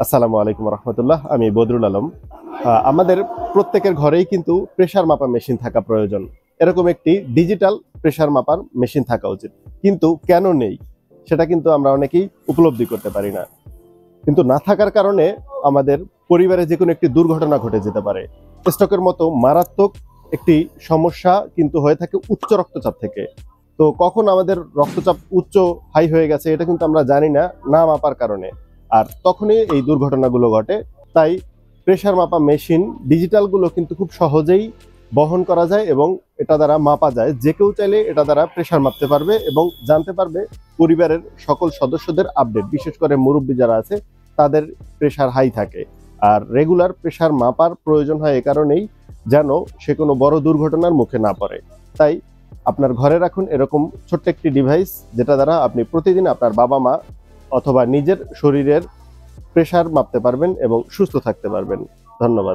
আসসালামু আলাইকুম রহমতুল্লাহ। আমি বদরুল আলম। আমাদের প্রত্যেকের ঘরেই কিন্তু প্রেসার মাপা মেশিন থাকা প্রয়োজন। এরকম একটি ডিজিটাল প্রেসার মাপার মেশিন থাকা উচিত, কিন্তু কেন নেই সেটা কিন্তু আমরা অনেকেই উপলব্ধি করতে পারি না। কিন্তু না থাকার কারণে আমাদের পরিবারে যে কোনো একটি দুর্ঘটনা ঘটে যেতে পারে। স্ট্রোকের মতো মারাত্মক একটি সমস্যা কিন্তু হয়ে থাকে উচ্চ রক্তচাপ থেকে। তো কখন আমাদের রক্তচাপ উচ্চ হাই হয়ে গেছে এটা কিন্তু আমরা জানি না, না মাপার কারণে। আর তখনই এই দুর্ঘটনাগুলো ঘটে। তাই প্রেসার মাপা মেশিন ডিজিটালগুলো কিন্তু খুব সহজেই বহন করা যায় এবং এটা দ্বারা মাপা যায়। যে কেউ চাইলে এটা দ্বারা প্রেসার মাপতে পারবে এবং জানতে পারবে পরিবারের সকল সদস্যদের আপডেট, বিশেষ করে মুরব্বী যারা আছে তাদের প্রেসার হাই থাকে। আর রেগুলার প্রেসার মাপার প্রয়োজন হয় এ কারণেই, যেন সে কোনো বড় দুর্ঘটনার মুখে না পড়ে। তাই আপনার ঘরে রাখুন এরকম ছোট্ট একটি ডিভাইস, যেটা দ্বারা আপনি প্রতিদিন আপনার বাবা মা অথবা নিজের শরীরের প্রেসার মাপতে পারবেন এবং সুস্থ থাকতে পারবেন। ধন্যবাদ।